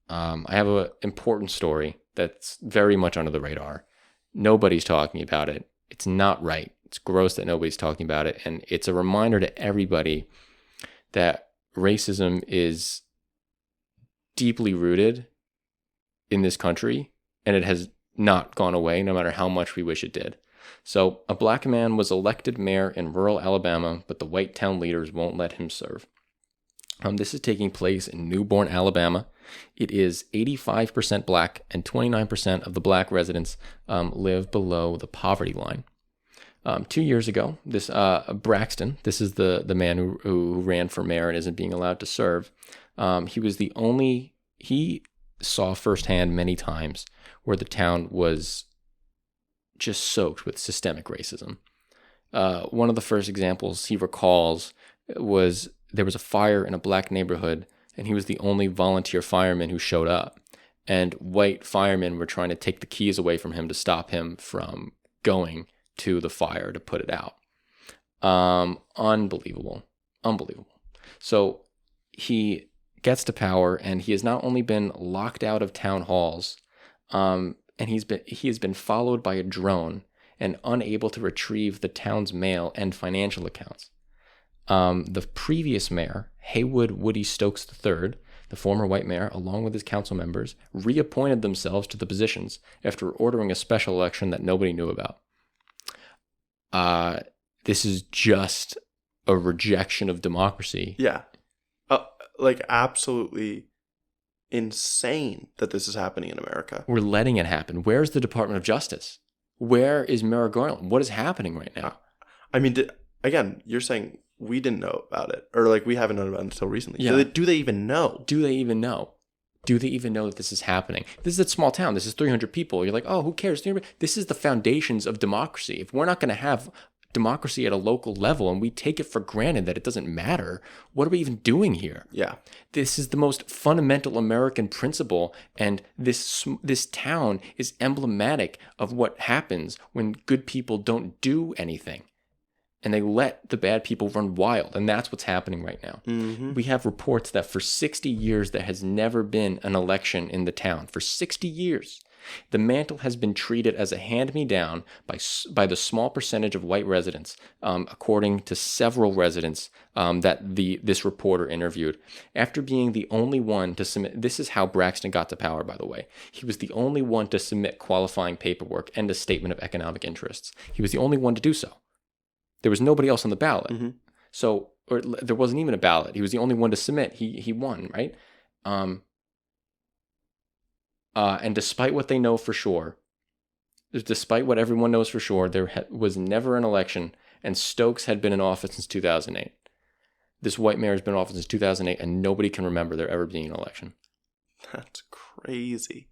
I have an important story that's very much under the radar. Nobody's talking about it. It's not right. It's gross that nobody's talking about it. And it's a reminder to everybody that racism is deeply rooted in this country, and it has not gone away, no matter how much we wish it did. So a black man was elected mayor in rural Alabama, but the white town leaders won't let him serve. This is taking place in Newbern, Alabama. It is 85% black, and 29% of the black residents live below the poverty line. 2 years ago, this Braxton, this is the man who ran for mayor and isn't being allowed to serve. He saw firsthand many times where the town was just soaked with systemic racism. One of the first examples he recalls was there was a fire in a black neighborhood, and he was the only volunteer fireman who showed up. And white firemen were trying to take the keys away from him to stop him from going to the fire to put it out. Unbelievable. So he gets to power, and he has not only been locked out of town halls, and he has been followed by a drone and unable to retrieve the town's mail and financial accounts. The previous mayor, Haywood Woody Stokes III, the former white mayor, along with his council members, reappointed themselves to the positions after ordering a special election that nobody knew about. This is just a rejection of democracy. Yeah. Absolutely insane that this is happening in America. We're letting it happen. Where's the Department of Justice? Where is Merrick Garland? What is happening right now? I mean, again, you're saying we didn't know about it, or we haven't known about it until recently. Yeah. Do they even know? Do they even know that this is happening? This is a small town. This is 300 people. You're like, oh, who cares? This is the foundations of democracy. If we're not going to have democracy at a local level and we take it for granted that it doesn't matter, what are we even doing here? Yeah. This is the most fundamental American principle, and this town is emblematic of what happens when good people don't do anything. And they let the bad people run wild. And that's what's happening right now. Mm-hmm. We have reports that for 60 years, there has never been an election in the town. For 60 years, the mantle has been treated as a hand-me-down by the small percentage of white residents, according to several residents that this reporter interviewed. After being the only one to submit, this is how Braxton got to power, by the way. He was the only one to submit qualifying paperwork and a statement of economic interests. He was the only one to do so. There was nobody else on the ballot. Mm-hmm. So, or there wasn't even a ballot. He was the only one to submit. He won, right? And despite what they know for sure, despite what everyone knows for sure, there was never an election, and Stokes had been in office since 2008. This white mayor has been in office since 2008, and nobody can remember there ever being an election. That's crazy.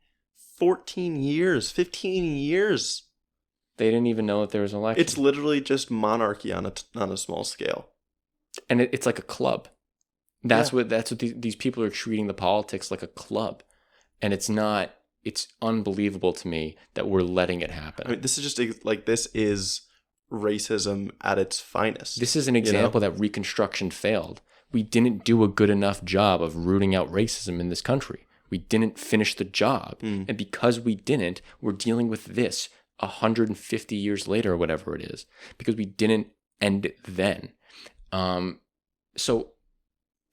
14 years, 15 years. They didn't even know that there was an election. It's literally just monarchy on a small scale. And it's like a club. That's what these people are treating the politics like a club. And it's not, it's unbelievable to me that we're letting it happen. I mean, this is just this is racism at its finest. This is an example that Reconstruction failed. We didn't do a good enough job of rooting out racism in this country. We didn't finish the job. And because we didn't, we're dealing with this 150 years later or whatever it is, because we didn't end it then. So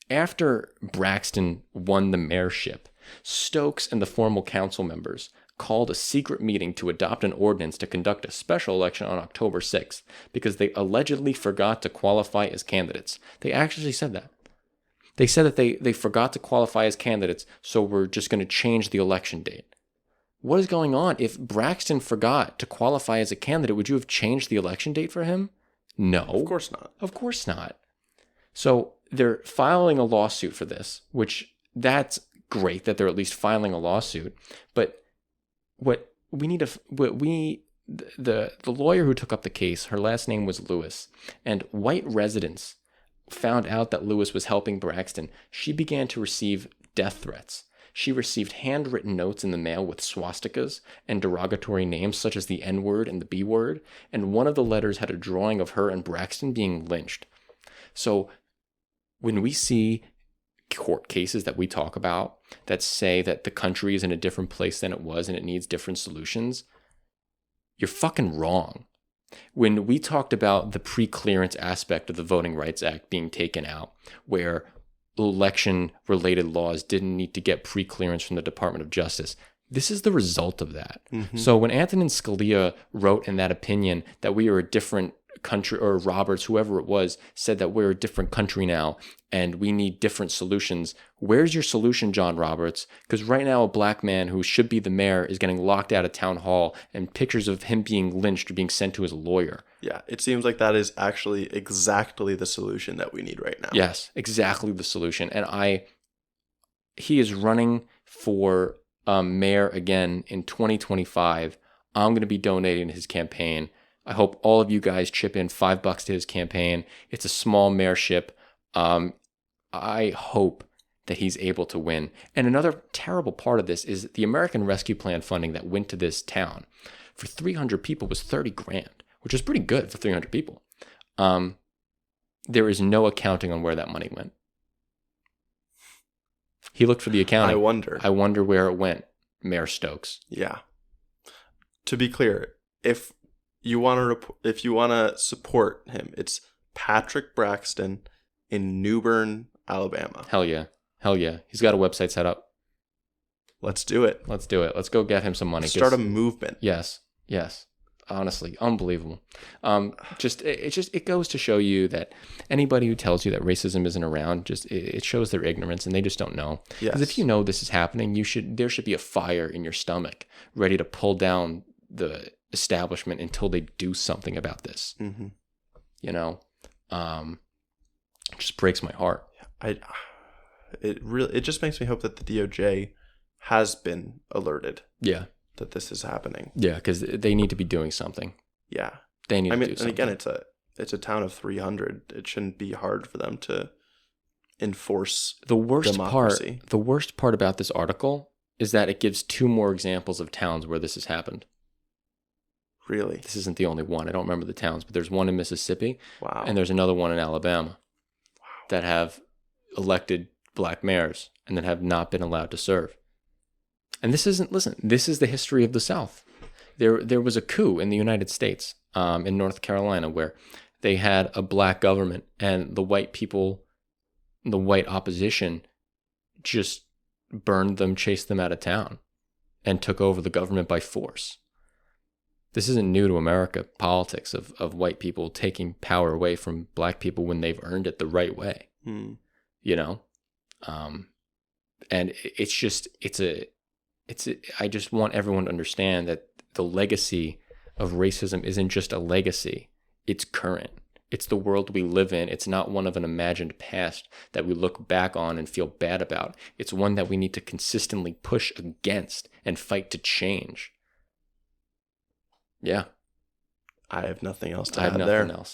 after Braxton won the mayorship, Stokes and the former council members called a secret meeting to adopt an ordinance to conduct a special election on October 6th because they allegedly forgot to qualify as candidates. They actually said that. They said that they forgot to qualify as candidates, so we're just going to change the election date. What is going on? If Braxton forgot to qualify as a candidate, would you have changed the election date for him? No. Of course not. Of course not. So they're filing a lawsuit for this, which that's great that they're at least filing a lawsuit. But what we need the lawyer who took up the case, her last name was Lewis, and white residents found out that Lewis was helping Braxton. She began to receive death threats. She received handwritten notes in the mail with swastikas and derogatory names such as the N-word and the B-word, and one of the letters had a drawing of her and Braxton being lynched. So when we see court cases that we talk about that say that the country is in a different place than it was and it needs different solutions, you're fucking wrong. When we talked about the pre-clearance aspect of the Voting Rights Act being taken out, where election-related laws didn't need to get pre-clearance from the Department of Justice, this is the result of that. Mm-hmm. So when Antonin Scalia wrote in that opinion that we are a different country, or Roberts, whoever it was, said that we're a different country now and we need different solutions. Where's your solution, John Roberts? Because right now a black man who should be the mayor is getting locked out of town hall, and pictures of him being lynched are being sent to his lawyer. Yeah, it seems like that is actually exactly the solution that we need right now. Yes, exactly the solution. And he is running for mayor again in 2025. I'm going to be donating to his campaign. I hope all of you guys chip in $5 to his campaign. It's a small mayorship. I hope that he's able to win. And another terrible part of this is the American Rescue Plan funding that went to this town for 300 people was $30,000, which is pretty good for 300 people. There is no accounting on where that money went. He looked for the accounting. I wonder where it went, Mayor Stokes. Yeah. To be clear, if you want to support him, it's Patrick Braxton in Newbern, Alabama. Hell yeah. He's got a website set up. Let's do it. Let's go get him some money. Start a movement. Yes. Honestly, unbelievable. It goes to show you that anybody who tells you that racism isn't around, it shows their ignorance, and they just don't know. Because if you know this is happening, there should be a fire in your stomach, ready to pull down the establishment until they do something about this. Mm-hmm. It just breaks my heart. It just makes me hope that the DOJ has been alerted. Yeah. That this is happening. Yeah, because they need to be doing something. Yeah. They need to do something. And again, it's a town of 300. It shouldn't be hard for them to enforce democracy. The worst part about this article is that it gives 2 more examples of towns where this has happened. Really? This isn't the only one. I don't remember the towns, but there's one in Mississippi. Wow. And there's another one in Alabama. Wow. That have elected black mayors and then have not been allowed to serve. And this is the history of the South. There was a coup in the United States, in North Carolina, where they had a black government, and the white people, the white opposition, just burned them, chased them out of town, and took over the government by force. This isn't new to America, politics of white people taking power away from black people when they've earned it the right way. And I just want everyone to understand that the legacy of racism isn't just a legacy. It's current. It's the world we live in. It's not one of an imagined past that we look back on and feel bad about. It's one that we need to consistently push against and fight to change. Yeah. I have nothing else to add there. Nothing else.